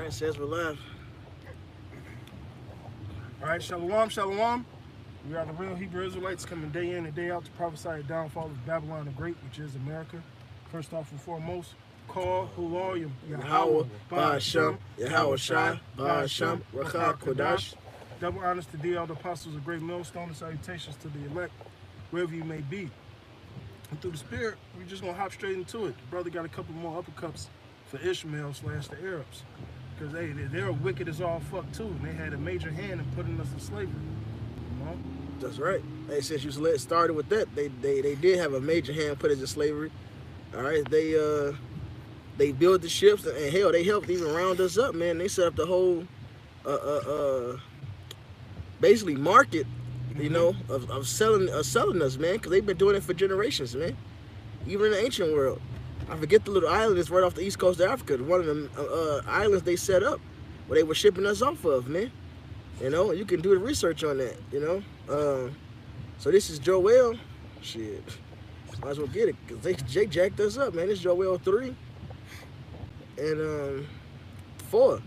All right, says we're live. All right, shalom, shalom. We are the real Hebrew Israelites coming day in and day out to prophesy the downfall of Babylon the Great, which is America. First off and foremost, call Hulal Yahweh, Yahweh, Ba'ashem, Ba'ashem, Yahweh Shai, Ba'ashem, Rakha Kodash. Double honors to thee, all the apostles of great millstone, and salutations to the elect, wherever you may be. And through the Spirit, we're just going to hop straight into it. The brother got a couple more uppercuts for Ishmael / the Arabs. Because they're wicked as all fuck too. And they had a major hand in putting us in slavery. You know? That's right. Hey, since you started with that, they did have a major hand put us in slavery. All right, they built the ships, and hell, they helped even round us up, man. They set up the whole basically market, you know, of selling us, man, because they've been doing it for generations, man. Even in the ancient world. I forget the little island that's right off the east coast of Africa. One of the islands they set up where they were shipping us off of, man. You know, you can do the research on that, you know. So this is Joel. Shit. Might as well get it, because they jacked us up, man. This is Joel 3 and 4.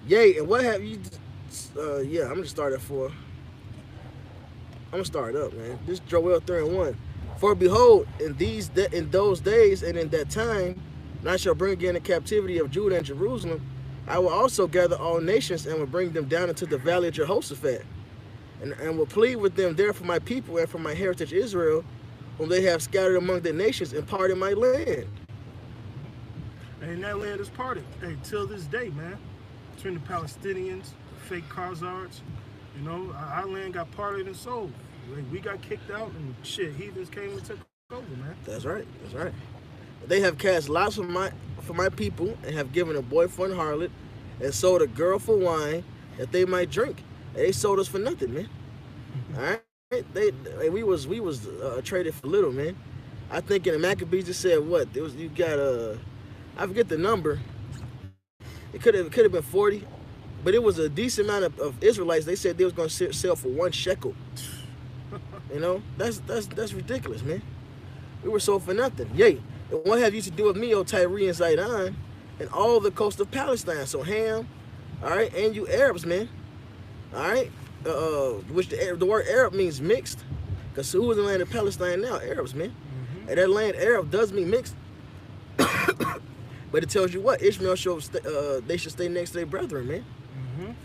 Yay, and what have you... yeah, I'm going to start at 4. I'm going to start up, man. This is Joel 3 and 1. For behold, in those days and in that time, and I shall bring again the captivity of Judah and Jerusalem, I will also gather all nations and will bring them down into the valley of Jehoshaphat, and will plead with them there for my people and for my heritage Israel, whom they have scattered among the nations and parted my land. And that land is parted, hey, till this day, man. Between the Palestinians, the fake Khazars, you know, our land got parted and sold. Like, we got kicked out and shit, heathens came and took over, man. That's right, that's right. They have cast lots for my people and have given a boy for an harlot and sold a girl for wine that they might drink. They sold us for nothing, man. All right, we was traded for little, man. I think in the Maccabees just said what there was. You got I forget the number. It could have been 40, but it was a decent amount of Israelites. They said they was going to sell for 1 shekel. You know, that's ridiculous, man. We were sold for nothing. Yay. And what have you to do with me, O Tyre and Zidon, and all the coast of Palestine? So Ham, all right, and you Arabs, man. All right, which the word Arab means mixed, because who is in the land of Palestine now? Arabs, man. And that land Arab does mean mixed, but it tells you what Ishmael shows they should stay next to their brethren, man.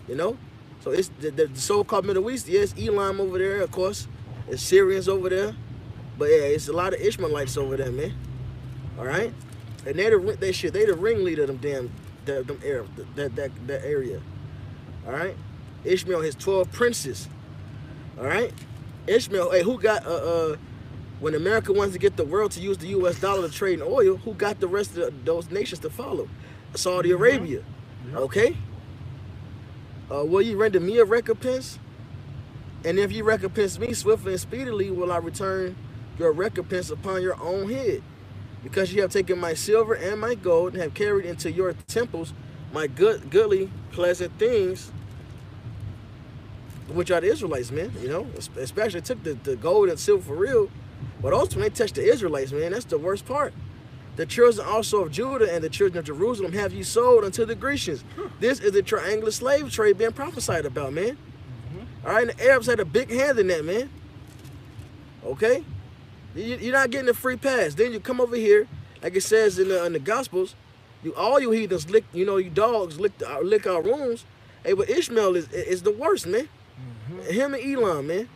You know, so it's the so-called Middle East. Yes, Elam over there, of course. There's Syrians over there, but yeah, it's a lot of Ishmaelites over there, man. All right, and they the ringleader of them Arabs, that area. All right, Ishmael has 12 princes. All right, Ishmael. Hey, who got when America wants to get the world to use the U.S. dollar to trade in oil? Who got the rest of those nations to follow? Saudi Arabia. Yep. Okay. Will you render me a recompense? And if you recompense me swiftly and speedily, will I return your recompense upon your own head? Because you have taken my silver and my gold and have carried into your temples my goodly, pleasant things, which are the Israelites, man. You know, especially took the gold and silver for real. But also when they touch the Israelites, man, that's the worst part. The children also of Judah and the children of Jerusalem have you sold unto the Grecians. This is the triangular slave trade being prophesied about, man. All right, and the Arabs had a big hand in that, man. Okay? You're not getting a free pass. Then you come over here, like it says in the Gospels, all you heathens lick, you know, you dogs lick our wounds. Hey, but Ishmael is the worst, man. Him and Elam, man.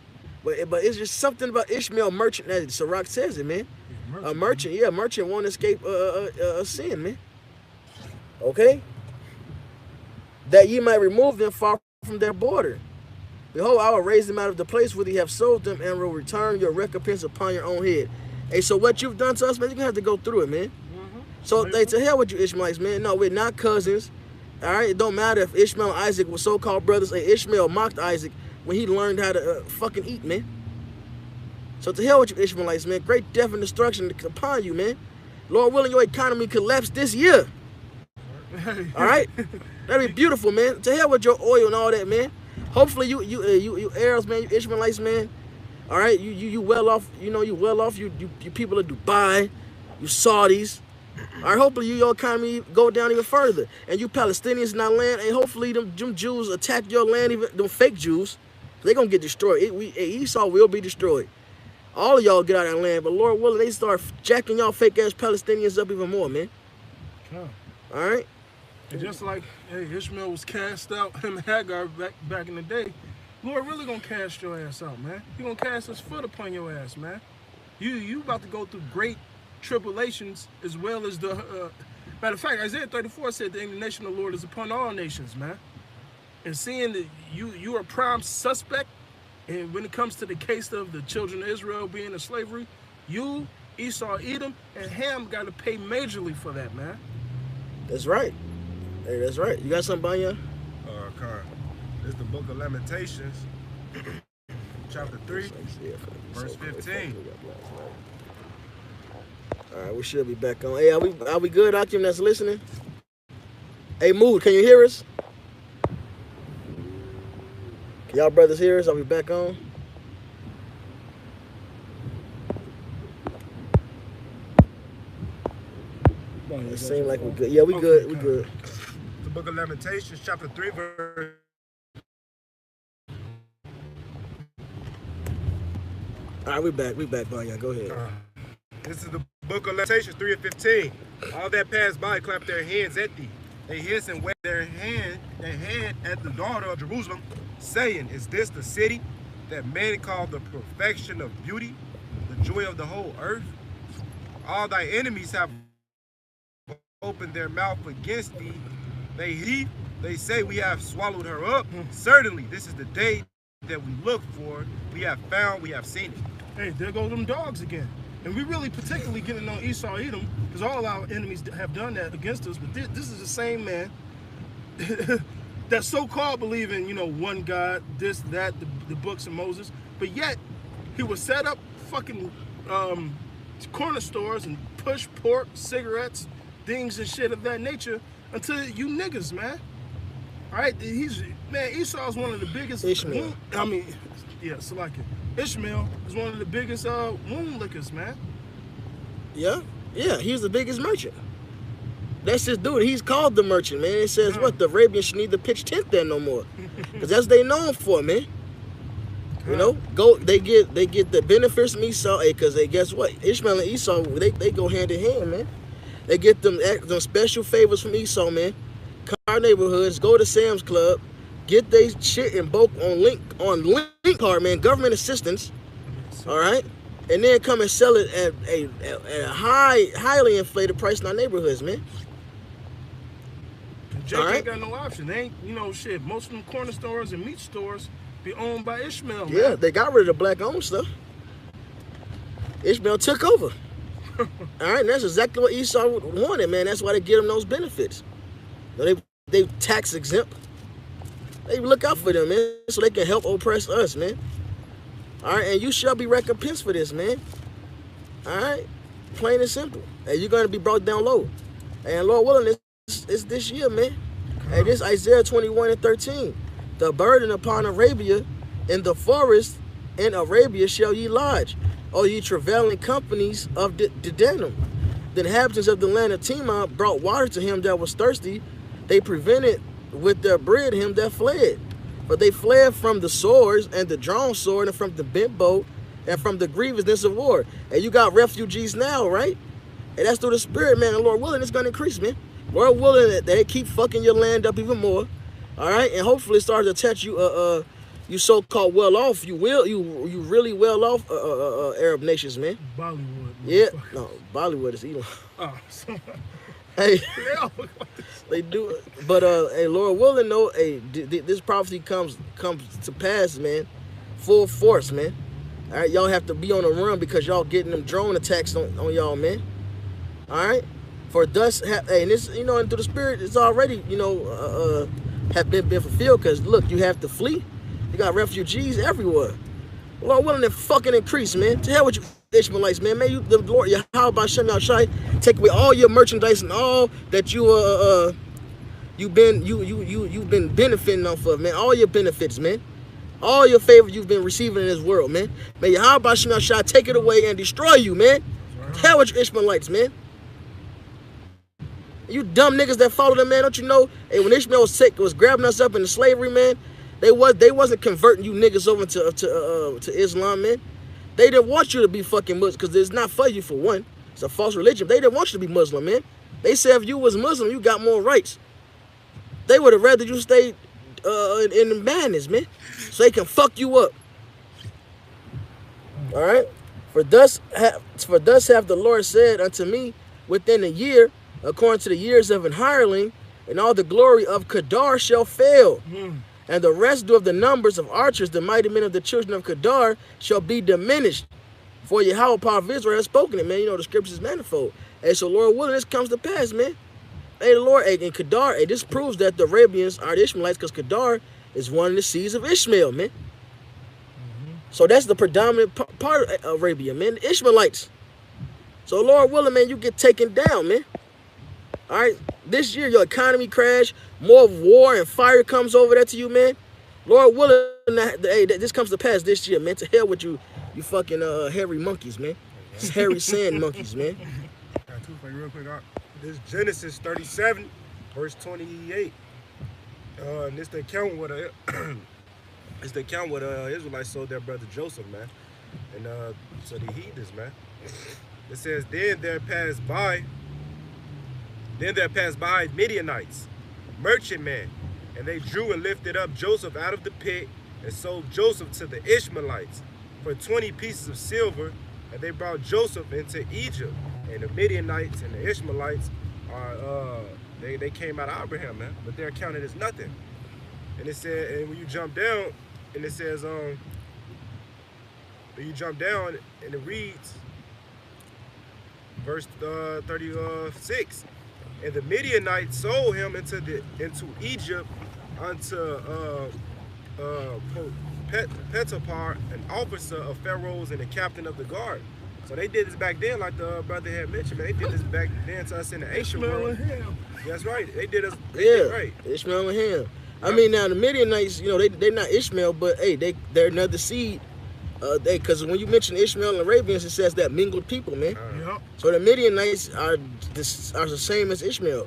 But it's just something about Ishmael merchant, as Sirach says it, man. A merchant won't escape sin, man. Okay? That ye might remove them far from their border. Behold, I will raise them out of the place where ye have sold them and will return your recompense upon your own head. Hey, so what you've done to us, man, you're going to have to go through it, man. So, hey, to hell with you Ishmaelites, man. No, we're not cousins. All right? It don't matter if Ishmael and Isaac were so-called brothers. Hey, Ishmael mocked Isaac when he learned how to fucking eat, man. So to hell with you Ishmaelites, man. Great death and destruction upon you, man. Lord willing, your economy collapse this year. All right? That'd be beautiful, man. To hell with your oil and all that, man. Hopefully you Arabs, man, you Ishmaelites, man. All right, you well off, you know, you well off. You people of Dubai, you Saudis, All right, hopefully your economy go down even further. And you Palestinians in our land, and hopefully them Jews attack your land, even them fake Jews. They gonna get destroyed. Esau will be destroyed. All of y'all get out of that land, but Lord willing, they start jacking y'all fake ass Palestinians up even more, man. Huh. All right? And just like Ishmael was cast out, him and Hagar back in the day, Lord really gonna cast your ass out, man. He gonna cast his foot upon your ass, man. You about to go through great tribulations as well as the matter of fact, Isaiah 34 said the indignation of the Lord is upon all nations, man. And seeing that you are a prime suspect, and when it comes to the case of the children of Israel being in slavery, you, Esau, Edom, and Ham got to pay majorly for that, man. That's right. Hey, that's right. You got something, Banya? Con. This is the book of Lamentations, chapter 3, verse 15. All right, we should be back on. Hey, are we good, Akim, that's listening? Hey, Mood, can you hear us? Can y'all brothers hear us? Are we back on? It seems like we're good. Yeah, we good. We good. The book of Lamentations, chapter 3, verse. All right, we back. We back, Banya. Go ahead. This is the book of Lamentations 3 and 15. All that pass by clap their hands at thee. They hiss and wave their hand at the daughter of Jerusalem, saying, is this the city that men call the perfection of beauty, the joy of the whole earth? All thy enemies have opened their mouth against thee. They heap, they say, we have swallowed her up. Certainly, this is the day that we look for. We have found, we have seen it. Hey, there go them dogs again. And we really particularly getting on Esau, Edom, because all our enemies have done that against us. But this is the same man that so-called believe in, one God, this, that, the books of Moses. But yet, he would set up fucking corner stores and push pork, cigarettes, things and shit of that nature until you niggas, man. All right, Esau's one of the biggest. Ishmael. Ishmael is one of the biggest wound lickers, man. Yeah, he's the biggest merchant. That's his dude. He's called the merchant, man. It says what? The Arabians should need to pitch tent there no more, because that's what they known for, man. They get the benefits from Esau, because guess what? Ishmael and Esau, they go hand in hand, man. They get them special favors from Esau, man. Come to our neighborhoods, go to Sam's Club, get they shit in bulk on link card, man. Government assistance, all right, and then come and sell it at a highly inflated price in our neighborhoods, man. Jake ain't got no option. They ain't, shit. Most of them corner stores and meat stores be owned by Ishmael, man. Yeah, they got rid of the black-owned stuff. Ishmael took over. All right, and that's exactly what Esau wanted, man. That's why they give them those benefits. They tax exempt. They look out for them, man, so they can help oppress us, man. All right, and you shall be recompensed for this, man. All right, plain and simple. And you're going to be brought down low. And Lord willing, it's this year, man. And this Isaiah 21 and 13. The burden upon Arabia in the forest in Arabia shall ye lodge, O ye travailing companies of Dedanim. The inhabitants of the land of Tema brought water to him that was thirsty. They prevented with their bread him that fled. But they fled from the swords and the drawn sword and from the bent bow and from the grievousness of war. And you got refugees now, right? And that's through the Spirit, man. And Lord willing, it's going to increase, man. Lord willing, that they keep fucking your land up even more. All right? And hopefully it starts to touch you, you so-called well-off. You really well-off Arab nations, man. Bollywood. Yeah. No, Bollywood is evil. Oh, sorry. Hey, they do it. But hey, Lord willing, though, hey, this prophecy comes to pass, man. Full force, man. All right, y'all have to be on the run because y'all getting them drone attacks on y'all, man. All right, for thus, hey, and this, and through the Spirit, it's already, have been fulfilled. Because look, you have to flee. You got refugees everywhere. Lord willing, to fucking increase, man. To hell with you Ishmaelites, man. May you, the Lord, Yahweh Hashem Yahshai, take away all your merchandise and all that you've been benefiting off of, man. All your benefits, man. All your favor you've been receiving in this world, man. May Yahweh Hashem Yahshai take it away and destroy you, man. To hell with you Ishmaelites, man. You dumb niggas that follow them, man. Don't you know? Hey, when Ishmael was grabbing us up into slavery, man, they wasn't converting you niggas over to Islam, man. They didn't want you to be fucking Muslim because it's not for you, for one. It's a false religion. They didn't want you to be Muslim, man. They said if you was Muslim, you got more rights. They would have rather you stay in madness, man, so they can fuck you up. All right. For thus hath the Lord said unto me, within a year, according to the years of an hireling, and all the glory of Kedar shall fail. And the residue of the numbers of archers, the mighty men of the children of Kedar, shall be diminished. For Yahweh, power of Israel, has spoken it, man. You know, the scriptures is manifold. Hey, so Lord willing, this comes to pass, man. Hey, the Lord, hey, in Kedar, hey, this proves that the Arabians are the Ishmaelites, because Kedar is one of the seeds of Ishmael, man. So that's the predominant part of Arabia, man, the Ishmaelites. So Lord willing, man, you get taken down, man. All right, this year your economy crash, more war and fire comes over there to you, man. Lord willing, hey, this comes to pass this year, man. To hell with you, you fucking hairy monkeys, man. It's hairy sand monkeys, man. Got two for you real quick. This Genesis 37, verse 28. And this the account with it's the account with Israelites sold their brother Joseph, man. And so the heathens, man. It says, then there passed by Midianites, merchantmen, and they drew and lifted up Joseph out of the pit and sold Joseph to the Ishmaelites for 20 pieces of silver, and they brought Joseph into Egypt. And the Midianites and the Ishmaelites are they came out of Abraham, man, but they're counted as nothing. And it said, and when you jump down, and it says when you jump down and it reads verse 36, and the Midianites sold him into Egypt unto Petapar, an officer of Pharaoh's and the captain of the guard. So they did this back then, like the brother had mentioned, man. They did this back then to us in the ancient world. That's right. They did us. They did right. Ishmael and him. I mean, now the Midianites, you know, they're not Ishmael, but hey, they're another seed. Because when you mention Ishmael and Arabians, it says that mingled people, man. So the Midianites are the same as Ishmael.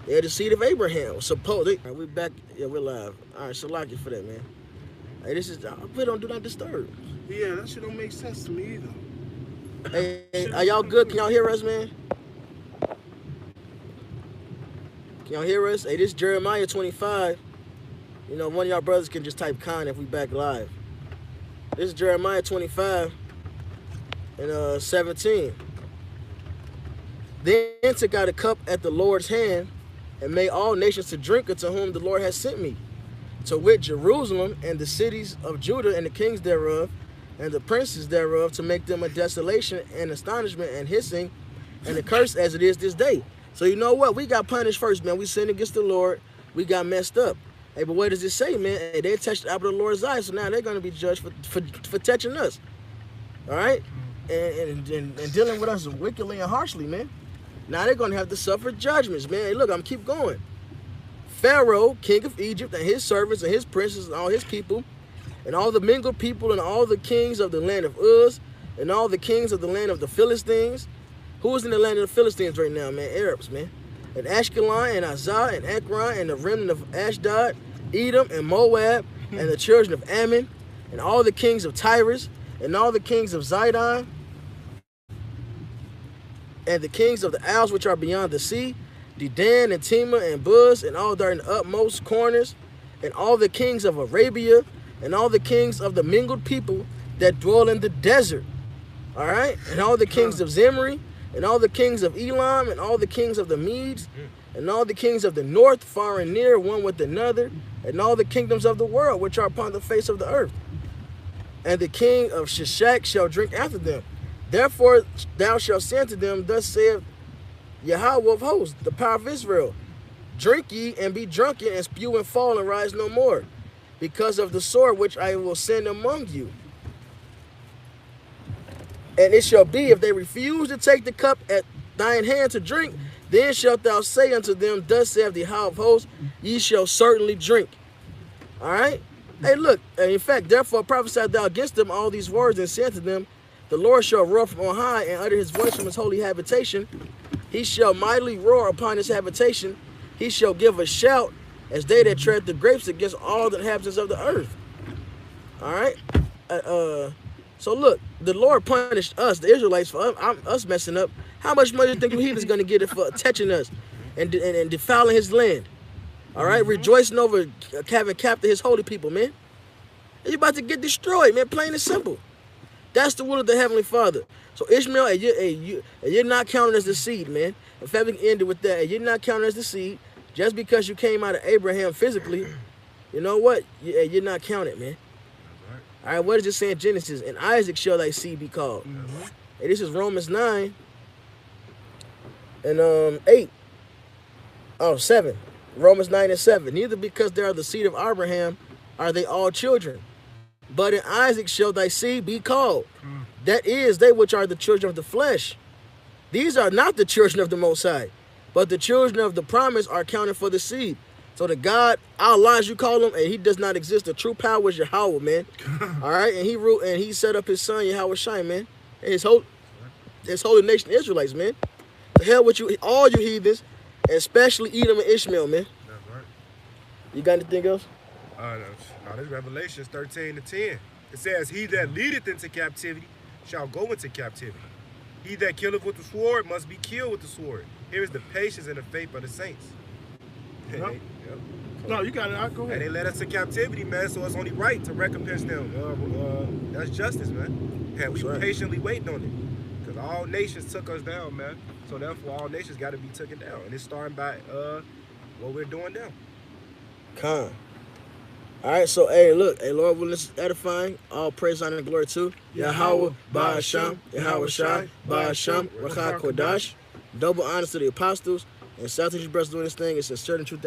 They're the seed of Abraham. Supposedly, we back. Yeah, we're live. All right, so like you for that, man. Hey, this is we don't do not disturb. Yeah, that shit don't make sense to me either. Hey, are y'all good? Can y'all hear us, man? Can y'all hear us? Hey, this is Jeremiah 25. You know, one of y'all brothers can just type "con" if we back live. This is Jeremiah 25 and 17. Then took I the cup at the Lord's hand, and made all nations to drink unto whom the Lord has sent me, to wit Jerusalem and the cities of Judah and the kings thereof, and the princes thereof, to make them a desolation and astonishment and hissing and a curse as it is this day. So you know what? We got punished first, man. We sinned against the Lord. We got messed up. Hey, but what does it say, man? Hey, they touched the apple of the Lord's eye, so now they're going to be judged for touching us. All right? And dealing with us wickedly and harshly, man. Now they're going to have to suffer judgments, man. Hey, look, I'm keep going. Pharaoh, king of Egypt, and his servants and his princes and all his people, and all the mingled people and all the kings of the land of Uz, and all the kings of the land of the Philistines. Who is in the land of the Philistines right now, man? Arabs, man. And Ashkelon and Azah and Ekron and the remnant of Ashdod, Edom and Moab, and the children of Ammon, and all the kings of Tyrus, and all the kings of Zidon, and the kings of the isles which are beyond the sea, Dedan and Tema and Buz, and all that are in the utmost corners, and all the kings of Arabia, and all the kings of the mingled people that dwell in the desert. All right? And all the kings of Zimri, and all the kings of Elam, and all the kings of the Medes, and all the kings of the north, far and near, one with another, and all the kingdoms of the world which are upon the face of the earth. And the king of Shishak shall drink after them. Therefore thou shalt say unto them, thus saith Yahweh of hosts, the power of Israel, drink ye and be drunken, and spew and fall and rise no more, because of the sword which I will send among you. And it shall be, if they refuse to take the cup at thine hand to drink, then shalt thou say unto them, thus saith the Yahweh of hosts, ye shall certainly drink. All right? Hey, look, in fact, therefore prophesied thou against them all these words, and said to them, the Lord shall roar from on high, and utter his voice from his holy habitation, He shall mightily roar upon his habitation. He shall give a shout as they that tread the grapes against all the inhabitants of the earth. All right. So look, the Lord punished us, the Israelites, for us messing up. How much money do you think the heathen's going to get for touching us and defiling his land? All right, rejoicing over having captured his holy people, man. And you're about to get destroyed, man, plain and simple. That's the will of the Heavenly Father. So Ishmael, you're not counted as the seed, man. In fact, we can end it with that. You're not counted as the seed. Just because you came out of Abraham physically, you know what? You're not counted, man. All right, what does it say in Genesis? And Isaac shall thy seed be called. Hey, this is Romans 9 and 8. Oh, 7. Romans 9 and 7. Neither because they are the seed of Abraham are they all children, but in Isaac shall thy seed be called. That is, they which are the children of the flesh. These are not the children of the Most High, but the children of the promise are counted for the seed. So the God, Allah, as you call him, and he does not exist. The true power is Yahweh, man. All right, and he ruled, and he set up his son Yahweh Shai, man, and his holy nation Israelites, man. The hell with you, all you heathens, especially Edom and Ishmael, man. That's right. You got anything else? No, this is Revelations 13 to 10. It says, he that leadeth into captivity shall go into captivity. He that killeth with the sword must be killed with the sword. Here is the patience and the faith of the saints. Yep. No, you got it. Go ahead. And they led us to captivity, man, so it's only right to recompense them. That's justice, man. And we patiently waiting on it. Because all nations took us down, man. So therefore, all nations got to be taken down. And it's starting by what we're doing now. Con. All right, so, hey, look. Hey, Lord, when this is edifying, all praise, honor, and glory to Yahweh, Ba'asham, Yahweh Shai, Ba'asham, Rakha Kodash. Double honors to the apostles. And South Asian brothers doing this thing. It's a certain truth.